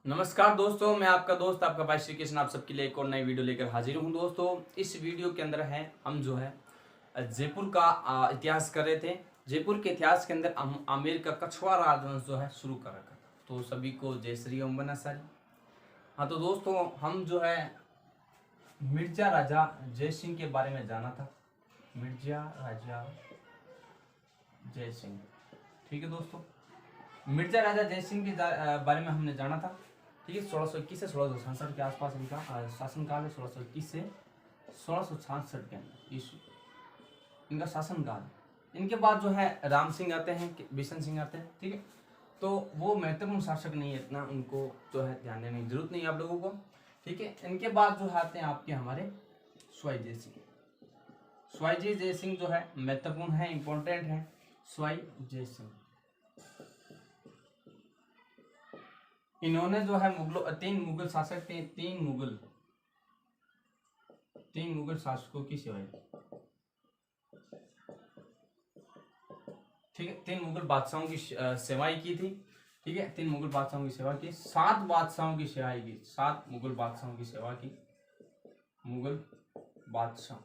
नमस्कार दोस्तों, मैं आपका दोस्त आपका भाई श्री कृष्ण आप सबके लिए एक और नई वीडियो लेकर हाजिर हूँ। दोस्तों, इस वीडियो के अंदर है हम जो है जयपुर का इतिहास कर रहे थे। जयपुर के इतिहास के अंदर हम आमेर का कछुआ राजवंश जो है शुरू कर रखा था। तो सभी को जय श्री ओम बना सारी। हाँ, तो दोस्तों हम जो है मिर्जा राजा जय सिंह के बारे में जाना था। मिर्जा राजा जय सिंह, ठीक है दोस्तों। मिर्जा राजा जय सिंह के बारे में हमने जाना था, ठीक है। 1621 से 1666 के आसपास इनका शासनकाल है। 1621 से 1666 के अंदर इनका शासनकाल। इनके बाद जो है राम सिंह आते हैं, बिशन सिंह आते हैं, ठीक है। तो वो महत्वपूर्ण शासक नहीं है, इतना उनको जो है ध्यान देने की जरूरत नहीं है आप लोगों को, ठीक है। इनके बाद जो आते हैं आपके हमारे स्वाई जय सिंह। स्वाई जय सिंह जो है महत्वपूर्ण है, इंपॉर्टेंट है। स्वाई जय सिंह इन्होंने जो है तीन मुगल शासक थे। तीन मुगल शासकों की सेवा की, ठीक है। तीन मुगल बादशाहों की सेवाएं की थी, ठीक है। तीन मुगल बादशाहों की सेवा की, 7 बादशाहों की सेवाएं की, 7 मुगल बादशाहों की सेवा की। मुगल बादशाह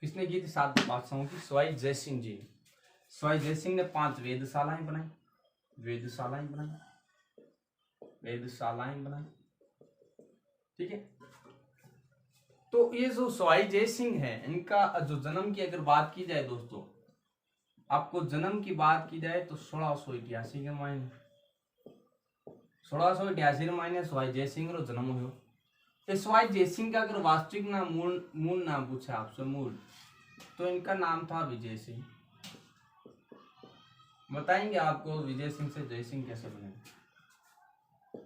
किसने की थी? 7 बादशाहों की। स्वाई जय सिंह जी, स्वाई जय सिंह ने 5 वेधशालाएं बनाई, ठीक है। तो ये जो स्वाई जय सिंह है, इनका जो जन्म की अगर बात की जाए दोस्तों, आपको जन्म की बात की जाए तो 1688 के मायने 1688 मायने स्वाई जय सिंह रो जन्म हुयो। तो स्वाई जय सिंह का अगर वास्तविक नाम मूल नाम पूछे आपसे मूल, तो इनका नाम था विजय सिंह। बताएंगे आपको विजय सिंह से जय सिंह कैसे बने,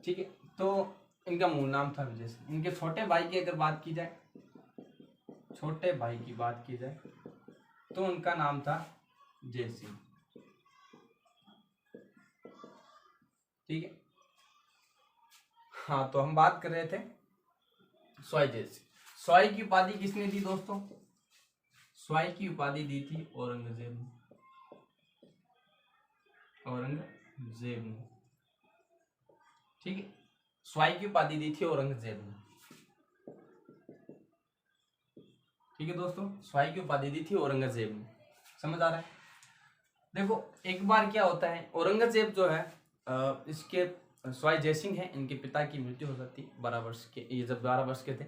ठीक है। तो इनका मूल नाम था विजय सिंह। इनके छोटे भाई की अगर बात की जाए, तो उनका नाम था जय सिंह, ठीक है। हाँ, तो हम बात कर रहे थे स्वाई जय सिंह। स्वाई की उपाधि किसने दी दोस्तों? स्वाई की उपाधि दी थी औरंगजेब ने, ठीक है। स्वाई की उपाधि दी थी औरंगजेब ने, ठीक है दोस्तों। स्वाई की उपाधि दी थी औरंगजेब ने, समझ आ रहा है? देखो, एक बार क्या होता है, औरंगजेब जो है इसके स्वाई जय सिंह है, इनके पिता की मृत्यु हो जाती 12 वर्ष के। ये जब 12 वर्ष के थे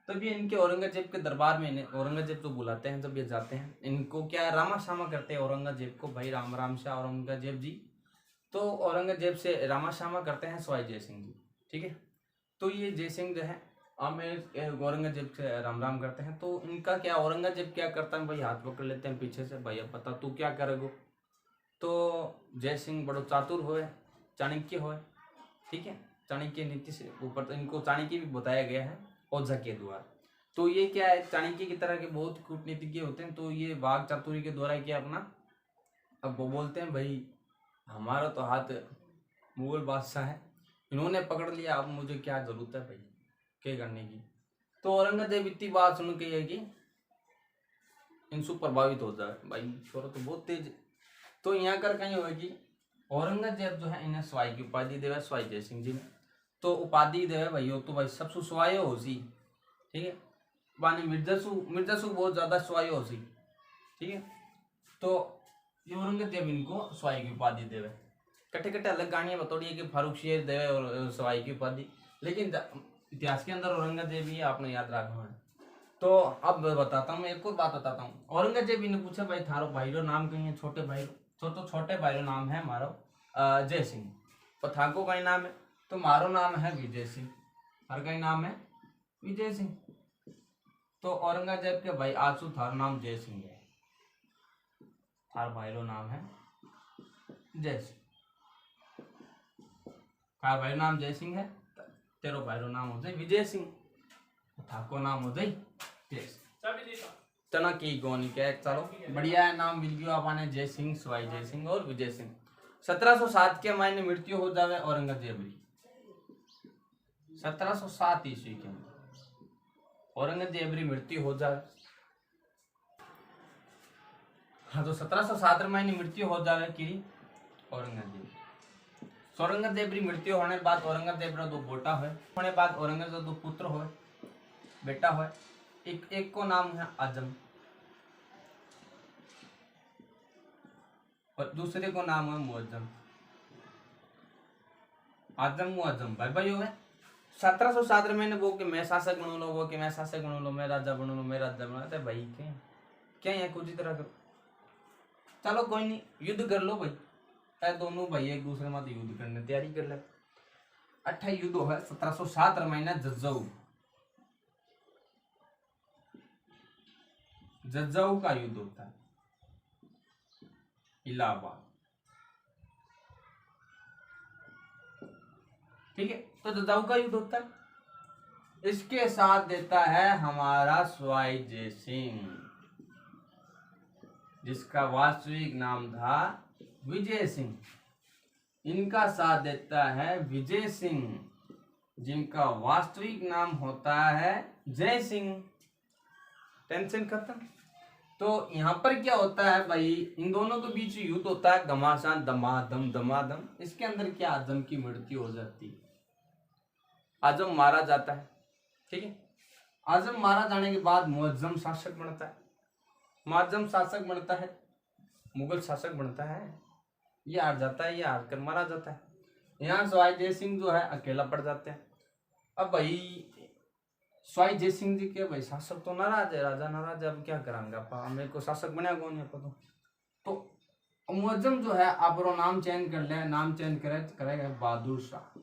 तब ये इनके औरंगजेब के दरबार में औरंगजेब जो बुलाते हैं, जब ये जाते हैं, इनको क्या रामा शामा करते हैं औरंगजेब को, भाई राम राम शाह औरंगजेब जी। तो औरंगजेब से रामा शामा करते हैं स्वाई जय सिंह जी, ठीक है। तो ये जय सिंह जो है औरंगजेब से राम राम करते हैं। तो इनका क्या, औरंगजेब क्या करता है भाई, हाथ पकड़ लेते हैं पीछे से, भाई अब बता तू क्या करेगो। तो जय सिंह बड़ो चातुर होए, चाणक्य होए, ठीक है। चाणक्य नीति से ऊपर, तो इनको चाणक्य भी बताया गया है ओझा के द्वारा। तो ये क्या है, चाणक्य की तरह के बहुत कूटनीतिज्ञ होते हैं। तो ये वाग चातुर्य के द्वारा क्या अपना, अब वो बोलते हैं भाई हमारा तो हाथ मुगल बादशाह है, इन्होंने पकड़ लिया, अब मुझे क्या जरूरत है भाई क्या करने की। तो औरंगजेब इतनी बात सुन के है कि इनसे प्रभावित हो जाए, भाई छोरा तो बहुत तेज। तो यहाँ कर कहीं होगा कि औरंगजेब जो है इन्हें स्वाई की उपाधि देवे, स्वाई जय सिंह जी ने। तो उपाधि देवे भाई तो भाई सबसे स्वाय हो सी, ठीक है। बानी मिर्जा बहुत ज्यादा स्वाय हो सी, ठीक है। तो ये औरंगजेब इनको स्वाई की उपाधि देवे। कट्टे कट्टे अलग कहानियां बतौड़ी है कि फारूक शेर देवे और स्वाई की उपाधि, लेकिन इतिहास के अंदर औरंगजेब ही आपने याद रखना है। तो अब बताता हूँ, मैं एक और बात बताता हूँ। औरंगजेब इन्हें पूछा भाई थारो भाई रो नाम कहीं है, छोटे भाई तो छोटे भाई रो नाम है हमारो जय सिंह। और थाको का नाम है, तो मारो नाम है विजय सिंह, हर का नाम है विजय सिंह। तो औरंगजेब के भाई आसू थारो नाम जय सिंह है, थार भाई रो नाम है जय सिंह, थार भाई नाम जय सिंह है, तेरो भाई रो नाम हो जाए विजय सिंह, थाको नाम हो जाए तना की गोनी के। चलो बढ़िया है, नाम मिल गया आपने जय सिंह, स्वाई जय सिंह और विजय सिंह। 1707 के मायने मृत्यु हो जावे औरंगजेब की, 1707 ईस्वी के औरंगजेब की मृत्यु हो जावे। हाँ, तो 1707 में मृत्यु हो जावे कि औरंगजेब। औरंगजेब री मृत्यु होने बाद औरंगजेब रा दो बेटा है, होने बाद औरंगजेब दो पुत्र हो, बेटा हो। एक को नाम है आजम और दूसरे को नाम है मुअज्जम। आजम मुअज्जम भाई भाई हो गए। 1707 में वो कि मैं शासक बन लो, वो कि मैं शासक बन लो, मैं राजा बन लो, मैं राजा बन लो। भाई क्या है कुछ तरह करो, चलो कोई नहीं, युद्ध कर लो भाई। दोनों भाई एक दूसरे में युद्ध करने तैयारी कर ले। अट्ठा युद्ध है 1707 महीना जज्जऊ, जज्जऊ का युद्ध होता है, इलाहाबाद। ठीक है, तो जज्जऊ का युद्ध होता है। इसके साथ देता है हमारा सवाई जय सिंह, जिसका वास्तविक नाम था विजय सिंह। इनका साथ देता है विजय सिंह, जिनका वास्तविक नाम होता है जय सिंह। टेंशन खत्म। तो यहाँ पर क्या होता है भाई, इन दोनों के बीच युद्ध होता है, घमासान दमादम दमादम। इसके अंदर क्या आजम की मृत्यु हो जाती है, आजम मारा जाता है। ठीक है, आजम मारा जाने के बाद मुअज्जम शासक बनता है। मुअज्जम शासक बनता है, मुगल शासक बनता है। ये हार जाता है, ये हार कर मारा जाता है। यहाँ सवाई जय सिंह जो है अकेला पड़ जाते हैं। अब भाई सवाई जय सिंह जी के भाई शासक तो नाराज है, राजा नाराज है, अब क्या करांगा पा, मेरे को शासक बना कौन है पता। तो मुअज्जम जो है आप नाम चेंज कर ले, नाम चेंज करेगा बहादुर शाह।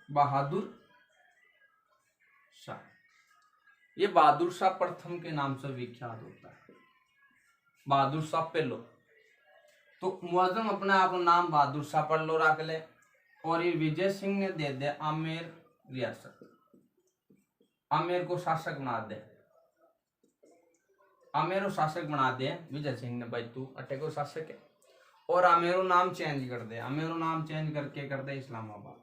बहादुर शाह, ये बहादुर शाह प्रथम के नाम से विख्यात होता है, बहादुर शाह पहलो। तो मुअज्जम अपने आप नाम बहादुर शाह पहलो रख ले, और ये विजय सिंह ने दे दे आमेर रियासत, आमेर को शासक बना दे, आमेर शासक बना दे विजय सिंह ने, भाई तू अटे को शासक है। और आमेरो नाम चेंज कर दे, आमेरो नाम चेंज करके कर दे इस्लामाबाद,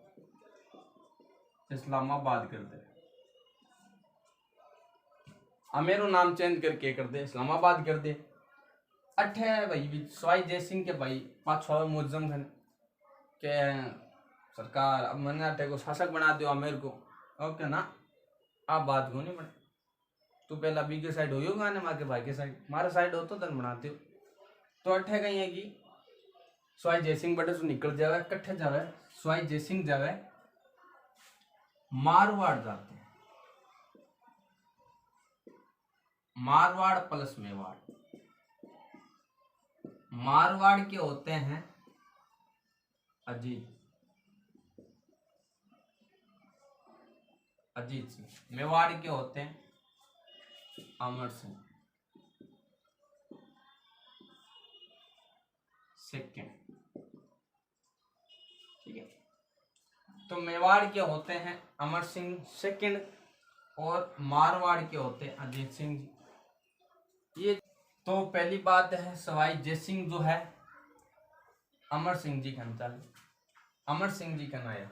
इस्लामाबाद कर दे, आमेरो नाम चेंज करके कर दे इस्लामाबाद कर दे। अठे भाई सवाई जय सिंह के भाई पाछो मुअज्जम खान के सरकार अब मैंने अठे को शासक बना दो आमेर को। ओके ना, आप बात को नहीं बने, तू पहला बी के साइड हो गाने मार के भाई के साइड, मारे साइड हो तो तन बनाते हो। तो अठे कहीं है कि सवाई जय सिंह बड़े से निकल जावे, कट्ठे जावे, सवाई जय सिंह जावे मारवाड़ जाते हैं, मारवाड़ प्लस मेवाड़। मारवाड़ के होते हैं अजीत, अजीत सिंह। मेवाड़ के होते हैं अमर सिंह सेकंड। ठीक है, तो मेवाड़ के होते हैं अमर सिंह सेकंड, और मारवाड़ के होते हैं अजीत सिंह जी। ये तो पहली बात है, सवाई जय सिंह जो है अमर सिंह जी का चल, अमर सिंह जी का नाया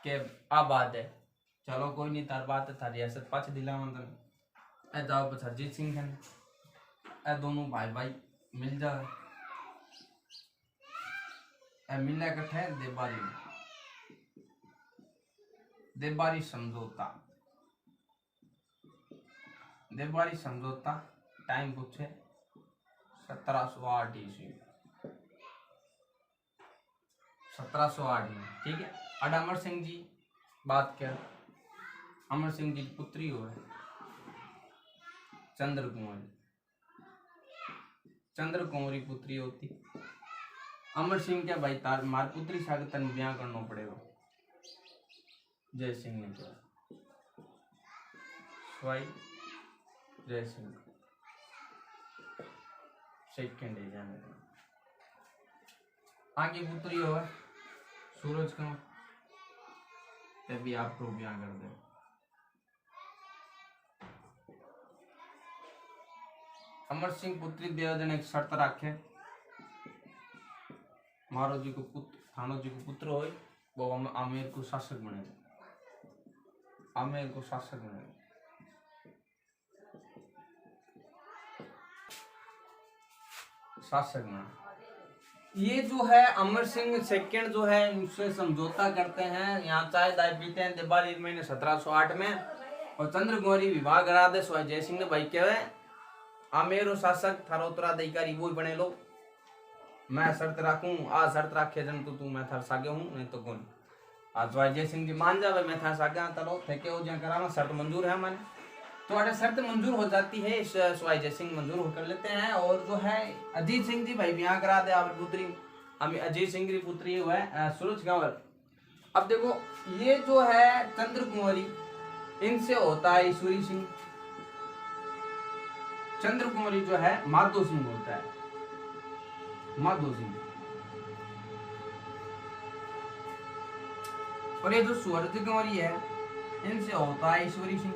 के आबाद है। चलो कोई नहीं, तार बात है, थारी रियासत पाछ दिलावन तने ए जाओ बस अजीत सिंह खान, ए दोनों भाई भाई मिल जाए, ए मिले कट्ठे देबारी, देबारी समझौता, देबारी समझौता टाइम पूछे 1708 ईस्वी, 1708 में। ठीक है, अड अमर सिंह जी बात कर, अमर सिंह जी की पुत्री हो है चंद्र कुंवरी, चंद्र कुंवरी पुत्री होती। अमर सिंह क्या भाई तार मार पुत्री साथ तन ब्याह करना पड़ेगा, जय सिंह ने कहा, सवाई जय सिंह सेकंड है जाने आगे पुत्री हो है सूरज का, तभी आपको ब्याह कर दे। अमर सिंह पुत्री देवजन एक शर्त रखे, मारो जी को पुत्र, थानो जी को पुत्र हो वो आमेर को शासक बनेगा, आमेर को शासक बनेगा। शासक बना। ये जो है अमर सिंह सेकंड जो है इनसे समझौता करते हैं, यहाँ चाय दाय पीते हैं दिवाली महीने 1708 में। और चंद्र कुमारी विवाह करा दे सवाई जय सिंह ने भाई कहे आ मेरो शासक थारो उत्तराधिकारी वो बने लो, मैं शर्त राखूं आ शर्त राखे जन तू मैं थार सागे हूं नहीं तो कौन। आज सवाई जय सिंह जी मान जावे मैं थार सागे चलो थे हो जा करा शर्त मंजूर है मैंने। तो अगर शर्त मंजूर हो जाती है इस सवाई जय सिंह मंजूर कर लेते हैं। और जो है अजीत सिंह जी भाई ब्याह करा दे आप पुत्री अजीत सिंह की पुत्री हुआ है सूरज कंवर। अब देखो ये जो है चंद्र कुमारी इनसे होता है ईश्वरी सिंह, चंद्र कुमारी जो है माधो सिंह होता है, माधो सिंह। और ये जो सूरज कुमारी है इनसे होता है ईश्वरी सिंह।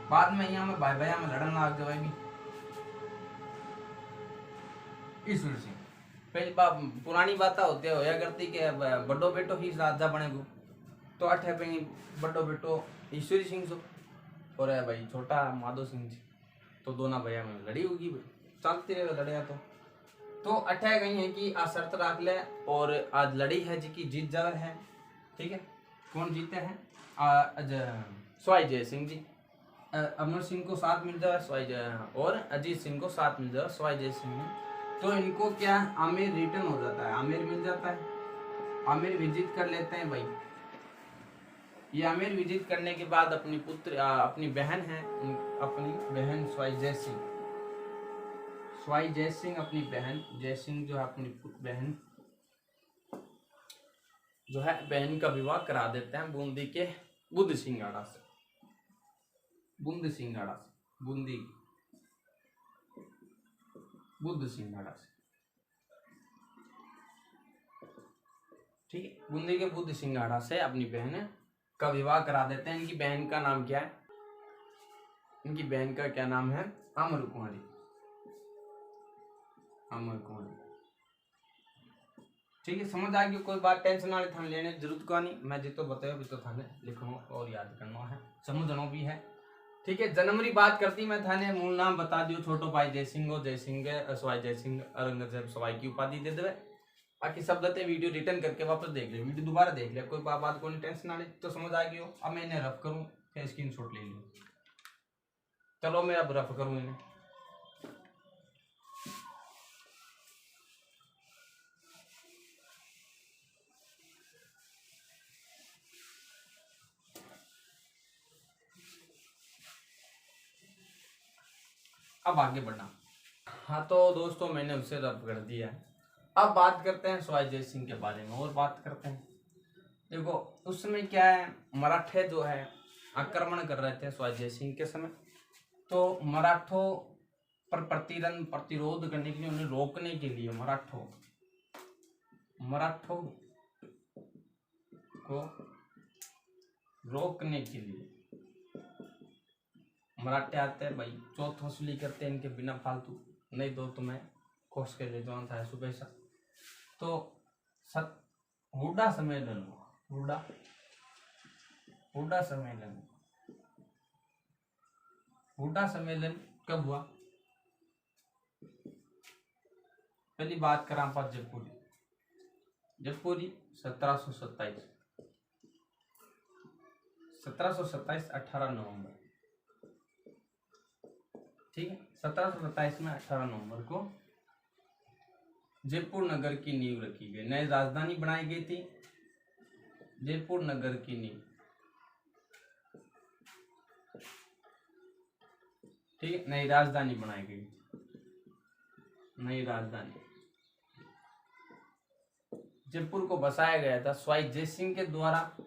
बाद में यहाँ में भाई भैया में लड़न लग गए भी ईश्वर सिंह। पहली बात पुरानी बात होती है होया करती के बड़ो बेटो ही राजा बनेगो, तो अठे पे बड़ो बेटो ईश्वरी सिंह सो और है भाई छोटा माधो सिंह जी। तो दोनों भैया में लड़ी होगी भाई, चलती रहे लड़िया। तो अठे गई है कि आज शर्त रख ले और आज लड़ी है जी की जीत जावे है। ठीक है, कौन जीते हैं? सवाई जय सिंह जी। अमर सिंह को साथ मिल जाए सवाई जय और अजीत सिंह को साथ मिल जाए सवाई जय सिंह ने। तो इनको क्या आमिर रिटर्न हो जाता है, आमिर मिल जाता है, आमिर विजिट कर लेते हैं भाई। ये आमिर विजिट करने के बाद अपनी पुत्र अपनी बहन है, अपनी बहन सवाई जय सिंह, सवाई जय सिंह अपनी बहन जय सिंह जो है अपनी बहन जो है बहन का विवाह करा देते हैं बूंदी के बुद्ध सिंगाड़ा से, बुंद सिंगाड़ा से, बूंदी बुद्ध सिंगाड़ा से। ठीक है, बूंदी के बुद्ध सिंगाड़ा से अपनी बहन का विवाह करा देते हैं। इनकी बहन का नाम क्या है? इनकी बहन का क्या नाम है? अमर कुमारी, अमर कुमारी। ठीक है, समझ आ गई? कोई बात टेंशन वाले थाने लेने जरूरत को नहीं, मैं जितो बताया भी तो थाने लिखना और याद करना है, समझना भी है। ठीक है, जनवरी बात करती मैं थाने मूल नाम बता दियो, छोटो भाई जय सिंह हो, जय सिंह सवाई जय सिंह औरंगजेब सवाई की उपाधि दे दे। बाकी सब देते वीडियो रिटर्न करके वापस देख ले, वीडियो दोबारा देख ले, कोई बात को टेंशन ना ले। तो समझ आ गई हो? अब मैं इन्हें रफ करूँ फिर स्क्रीनशॉट ले लूँ। चलो मैं अब रफ करूँ इन्हें। अब आगे बढ़ना। हाँ तो दोस्तों मैंने उसे रब कर दिया है। अब बात करते हैं सवाई जय सिंह के बारे में और बात करते हैं। देखो उस समय क्या है, मराठे जो है आक्रमण कर रहे थे सवाई जय सिंह के समय। तो मराठों पर प्रतिरोध करने के लिए, उन्हें रोकने के लिए मराठों को रोकने के लिए मराठे आते हैं भाई, चौथ वसूली करते हैं इनके बिना फालतू, नहीं दो तुम्हें कोस के ले जाना था सुबह सा। तो हुडा सम्मेलन हुआ, हुडा सम्मेलन, हुडा सम्मेलन कब हुआ? पहली बात करा पास जयपुरी, जयपुरी 1727, 18 नवंबर। ठीक है, 1727 में 18 नवंबर को जयपुर नगर की नींव रखी गई, नई राजधानी बनाई गई थी, जयपुर नगर की नींव। ठीक है, नई राजधानी बनाई गई, नई राजधानी जयपुर को बसाया गया था सवाई जय सिंह के द्वारा।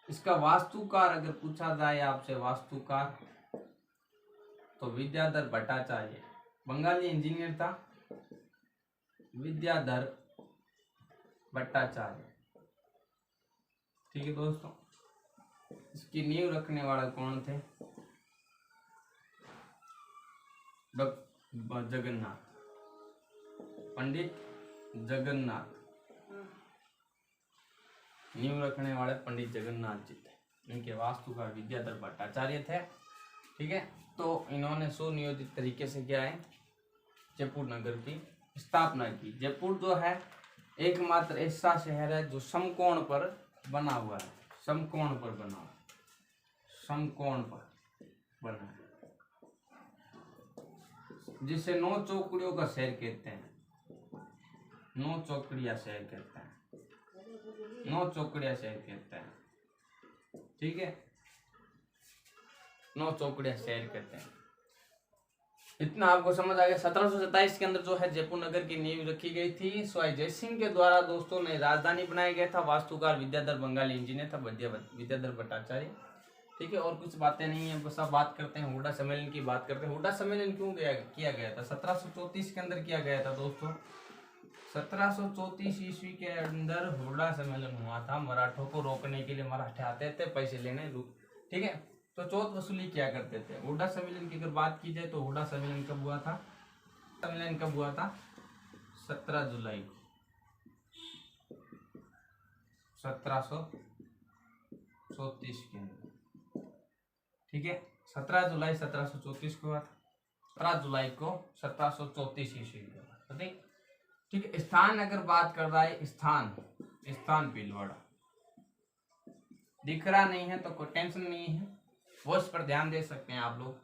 इसका वास्तुकार अगर पूछा जाए आपसे, वास्तुकार तो विद्याधर भट्टाचार्य, बंगाली इंजीनियर था विद्याधर भट्टाचार्य। ठीक है दोस्तों, इसकी नींव रखने वाला कौन थे? जगन्नाथ, पंडित जगन्नाथ, नींव रखने वाले पंडित जगन्नाथ जी थे। इनके वास्तुकार विद्याधर भट्टाचार्य थे। ठीक है, तो इन्होंने सुनियोजित तरीके से क्या है जयपुर नगर की स्थापना की। जयपुर जो है एकमात्र ऐसा शहर है जो समकोण पर बना हुआ है, समकोण पर बना हुआ, समकोण पर बना है, जिसे 9 चौकड़ियों का शहर कहते हैं, 9 चौकड़िया शहर कहते हैं, 9 चौकड़िया शहर कहते हैं, ठीक है, 9 चौकड़िया शहर कहते हैं। इतना आपको समझ आ गया। 1727 के अंदर जो है जयपुर नगर की नींव रखी गई थी स्वाई जयसिंह के द्वारा दोस्तों। नई राजधानी बनाया गया था। वास्तुकार विद्याधर बंगाली इंजीनियर था, विद्याधर भट्टाचार्य, ठीक है। और कुछ बातें नहीं है, बस अब बात करते हैं हुडा सम्मेलन की। बात करते हैं हुडा सम्मेलन क्यों किया गया था। 1734 के अंदर किया गया था दोस्तों। 1734 ईस्वी के अंदर हुडा सम्मेलन हुआ था। मराठों को रोकने के लिए मराठे आते थे पैसे लेने, ठीक है, तो चौथ वसूली किया करते थे। हुडा सम्मेलन की अगर बात की जाए तो हुडा सम्मेलन कब हुआ था, सम्मेलन कब हुआ था, 17 जुलाई को, 1734 के अंदर, ठीक है, 17 जुलाई 1734 को हुआ था, 17 जुलाई को 1734 ईस्वी को हुआ, ठीक है। स्थान अगर बात कर रहा है, स्थान भीलवाड़ा, दिख रहा नहीं है तो कोई टेंशन नहीं है, वो इस पर ध्यान दे सकते हैं आप लोग।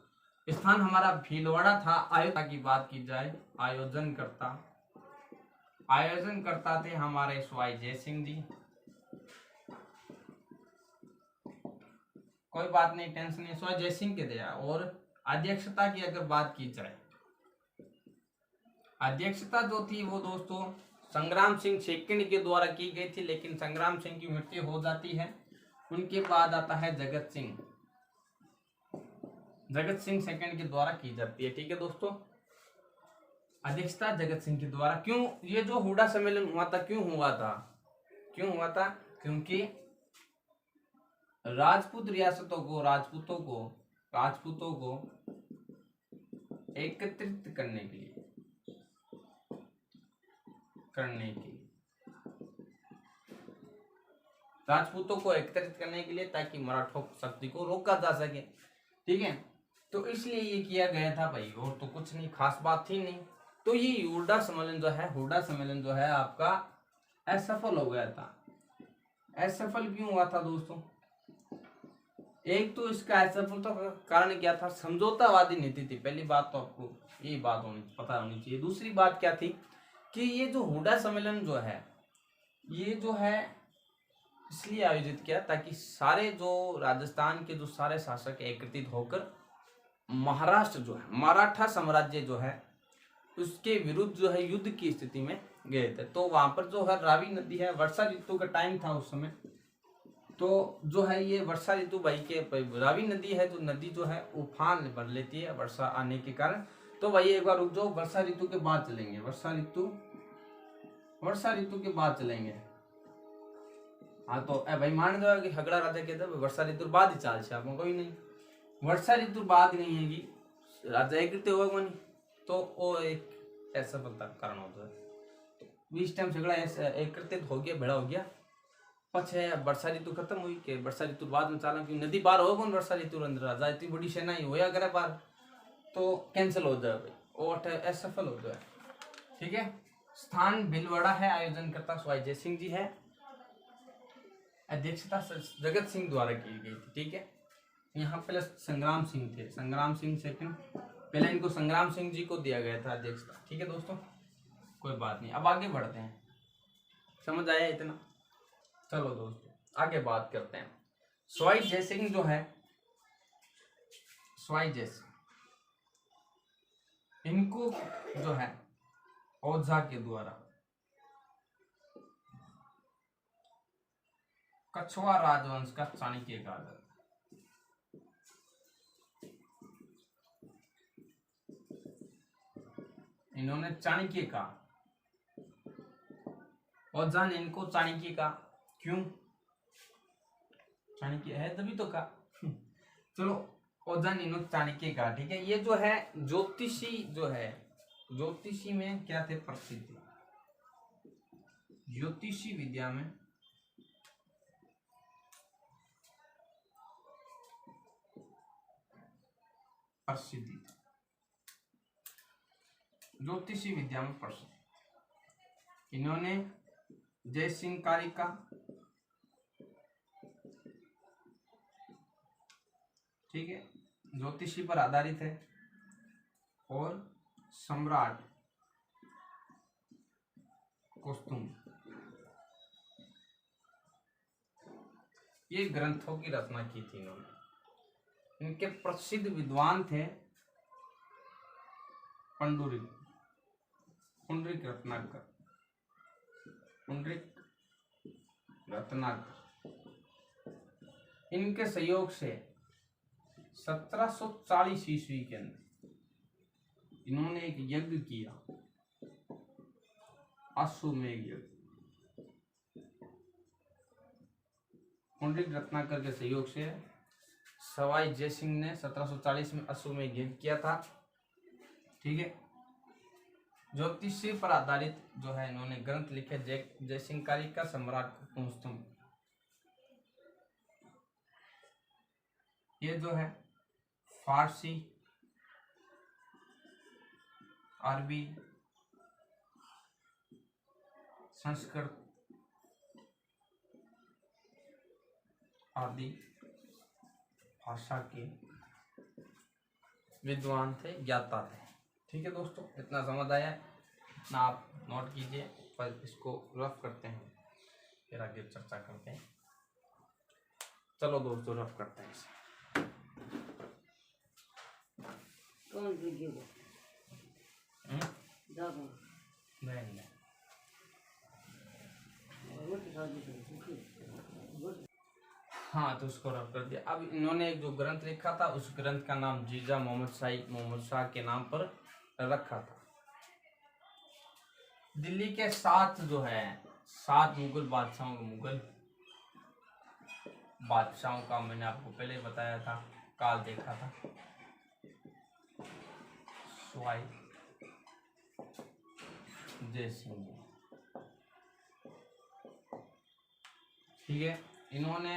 स्थान हमारा भीलवाड़ा था। आयोजन की बात की जाए, आयोजन करता थे हमारे स्वाई जयसिंह जी। कोई बात नहीं, टेंशन नहीं, स्वाई जयसिंह के दिया। और अध्यक्षता की अगर बात की जाए, अध्यक्षता जो थी वो दोस्तों संग्राम सिंह सेकंड के द्वारा की गई थी, लेकिन संग्राम सिंह की मृत्यु हो जाती है। उनके बाद आता है जगत सिंह सेकंड के द्वारा की जाती है, ठीक है दोस्तों। अध्यक्षता जगत सिंह के द्वारा। क्यों ये जो हुडा सम्मेलन हुआ था, क्यों हुआ था, क्योंकि राजपूत रियासतों को, राजपूतों को एकत्रित करने के लिए राजपूतों को एकत्रित करने के लिए, ताकि मराठों शक्ति को रोका जा सके, ठीक है। तो इसलिए ये किया गया था भाई, और तो कुछ नहीं, खास बात थी नहीं। तो ये हुडा सम्मेलन जो है आपका असफल हो गया था। असफल क्यों हुआ था दोस्तों। एक तो इसका असफल तो कारण क्या था, समझौतावादी नीति थी। पहली बात तो आपको ये बात पता होनी चाहिए। दूसरी बात क्या थी कि ये जो हुडा सम्मेलन जो है, ये जो है इसलिए आयोजित किया ताकि सारे जो राजस्थान के जो सारे शासक एकत्रित होकर महाराष्ट्र जो है, मराठा साम्राज्य जो है, उसके विरुद्ध जो है युद्ध की स्थिति में गए थे। तो वहां पर जो है रावी नदी है, वर्षा ऋतु का टाइम था उस समय, तो जो है ये वर्षा ऋतु भाई के रावी नदी है, जो नदी जो है उफान भर लेती है वर्षा आने के कारण। तो भाई एक बार रुक जाओ, वर्षा ऋतु के बाद चलेंगे, वर्षा ऋतु के बाद चलेंगे। हाँ तो भाई मान दो कि हगड़ा राजा कहते वर्षा ऋतु बाद ही चाल से, आपको कोई नहीं, वर्षा ऋतु बाद नहीं है कि राजा एक होगा नहीं, तो वो एक ऐसा बनता कारण होता है। तो इस टाइम झगड़ा एकत्रित हो गया, भेड़ा हो गया। पछे वर्षा ऋतु खत्म हुई कि वर्षा ऋतु बाद में चाला, क्योंकि नदी पार हो कौन वर्षा ऋतु अंदर, राजा इतनी बड़ी सेना ही होया करे पार, तो कैंसिल हो जाए भाई, और असफल हो जाए, ठीक है। स्थान भीलवाड़ा है, आयोजन करता स्वाई जयसिंह जी है, अध्यक्षता जगत सिंह द्वारा की गई थी, ठीक है। यहाँ पहले संग्राम सिंह थे, संग्राम सिंह सेकंड, पहले इनको संग्राम सिंह जी को दिया गया था अध्यक्षता, ठीक है दोस्तों, कोई बात नहीं। अब आगे बढ़ते हैं, समझ आया इतना। चलो दोस्तों आगे बात करते हैं। स्वाई जयसिंह जो है, स्वाई जयसिंह, इनको जो है ओझा के द्वारा कछवा राजवंश का चाणक्य कहा जाता है। इन्होंने चाणक्य का, ओझा ने इनको चाणक्य का, क्यों चाणक्य है तभी तो का चलो ओझा ने इनको चाणक्य का, ठीक है। ये जो है ज्योतिषी जो है, ज्योतिषी में क्या थे प्रसिद्ध, ज्योतिषी विद्या में प्रसिद्धि, ज्योतिषी विद्या में प्रसिद्ध। इन्होंने जय सिंह कारिका, ठीक है, ज्योतिषी पर आधारित है, और सम्राट कौस्तुभ, ये ग्रंथों की रचना की थी इन्होंने। इनके प्रसिद्ध विद्वान थे पुंडरीक रत्नाकर, पुंडरीक रत्नाकर। इनके सहयोग से 1740 ईस्वी के अंदर इन्होंने एक यज्ञ किया, अश्वमेध यज्ञ। पुंडरीक रत्नाकर के सहयोग से सवाई जयसिंह ने 1740 में अश्वमेध यज्ञ किया था, ठीक है। ज्योतिषी पर आधारित जो है इन्होंने ग्रंथ लिखे, जयसिंह कारिका, सम्राट कौस्तुभ। ये जो है फारसी, अरबी, संस्कृत आदि भाषा के विद्वान थे, ज्ञाता थे, ठीक है दोस्तों। इतना समझ आया, इतना आप नोट कीजिए, पर इसको रफ करते हैं, फिर आगे चर्चा करते हैं। चलो दोस्तों रफ करते हैं इसे। कौन वीडियो नहीं हाँ, तो उसको रफ कर दिया। अब इन्होंने जो ग्रंथ लिखा था, उस ग्रंथ का नाम जीजा मोहम्मद शाह के नाम पर रखा था। दिल्ली के 7 जो है 7 मुगल बादशाहों का मैंने आपको पहले बताया था, काल देखा था। सवाई जय सिंह, ठीक है। इन्होंने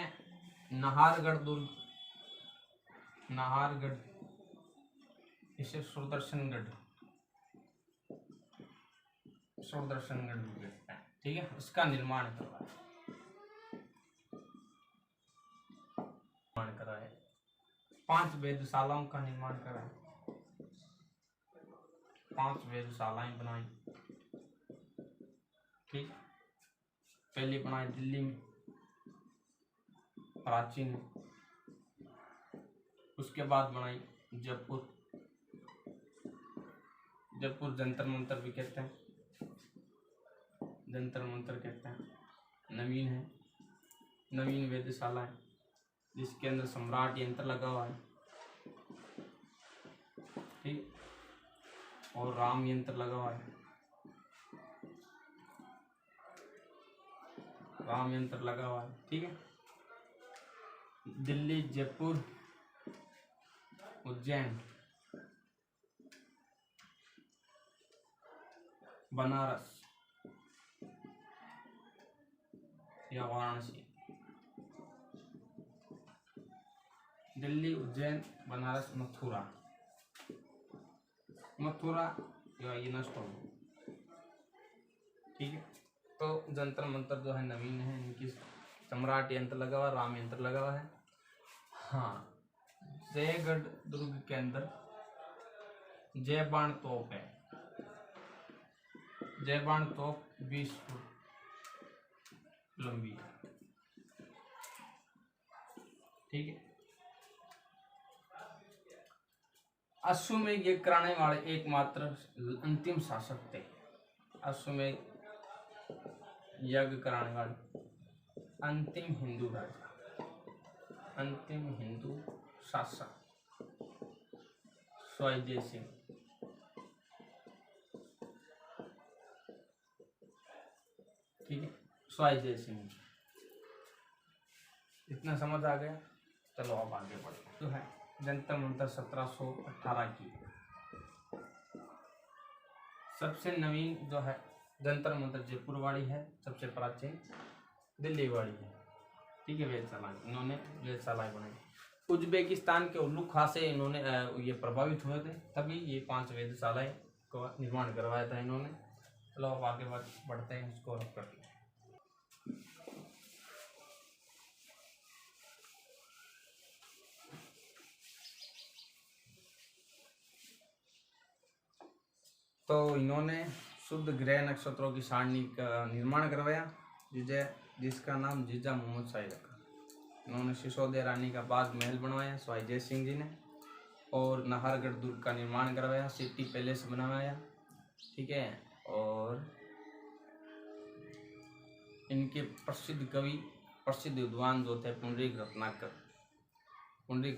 नाहरगढ़ दुर्ग, इसे सुदर्शनगढ़ भी कहते हैं, ठीक है। इसका निर्माण कराया, 5 वेधशालाओं का निर्माण कराया, 5 वेधशालाएं बनाई, ठीक। पहली बनाई दिल्ली में, प्राचीन, उसके बाद बनाई जयपुर जंतर मंतर भी कहते हैं, नवीन है, नवीन वेधशाला है, जिसके अंदर सम्राट यंत्र लगा हुआ है, ठीक, और राम यंत्र लगा हुआ है, ठीक है। दिल्ली, जयपुर, उज्जैन, बनारस या वाराणसी, दिल्ली, उज्जैन, बनारस, मथुरा या ये नष्ट हो, ठीक है। तो जंतर मंतर जो है नवीन है, इनकी सम्राट यंत्र लगा हुआ, राम यंत्र लगा हुआ है। हाँ, जयगढ़ दुर्ग के अंदर जयबाण तोप है, जयबाण तोप 20 फुट लंबी है, ठीक है। अश्वमेध यज्ञ कराने वाले एकमात्र अंतिम शासक थे, अश्वमेध यज्ञ कराने वाले अंतिम हिंदू राजा, अंतिम हिंदू शासक सवाई जय सिंह, ठीक है, सवाई जय सिंह। इतना समझ आ गया, चलो अब आगे बढ़ते हैं। जो है जंतर मंतर 1718 की, सबसे नवीन जो है जंतर मंतर जयपुर वाली है, सबसे प्राचीन दिल्ली वाली है, ठीक है। वेधशाला, इन्होंने वेधशालाएं बनाई। उज्बेकिस्तान के उल्लू खां से इन्होंने ये प्रभावित हुए थे, तभी ये 5 वेधशालाएं का निर्माण करवाया था इन्होंने। चलो अब आगे बढ़ते हैं, इसको रख करते हैं। तो इन्होंने शुद्ध ग्रह नक्षत्रों की सारणी का निर्माण करवाया, जिसका नाम जीजा मोहम्मद शाही रखा। इन्होंने सिसोदिया रानी का बाग महल बनवाया स्वाई जय सिंह जी ने, और नाहरगढ़ दुर्ग का निर्माण करवाया, सिटी पैलेस बनवाया, ठीक है। और इनके प्रसिद्ध कवि, प्रसिद्ध विद्वान जो थे पुंडरीक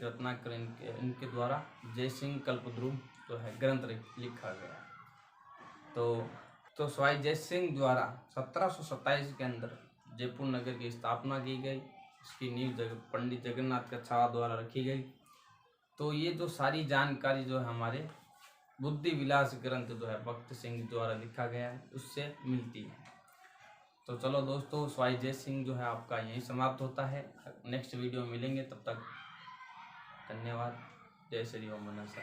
रत्नाकर इनके द्वारा जय सिंह कल्पद्रुम जो है ग्रंथ लिखा गया। तो स्वाई जय सिंह द्वारा 1727 के अंदर जयपुर नगर की स्थापना की गई। इसकी नींव पंडित जगन्नाथ कछावा द्वारा रखी गई। तो ये जो सारी जानकारी जो है हमारे बुद्धि विलास ग्रंथ जो है भक्त सिंह द्वारा लिखा गया है उससे मिलती है। तो चलो दोस्तों, स्वाई जय सिंह जो है आपका यहीं समाप्त होता है। नेक्स्ट वीडियो में मिलेंगे, तब तक धन्यवाद। जय श्री ओम मनसा।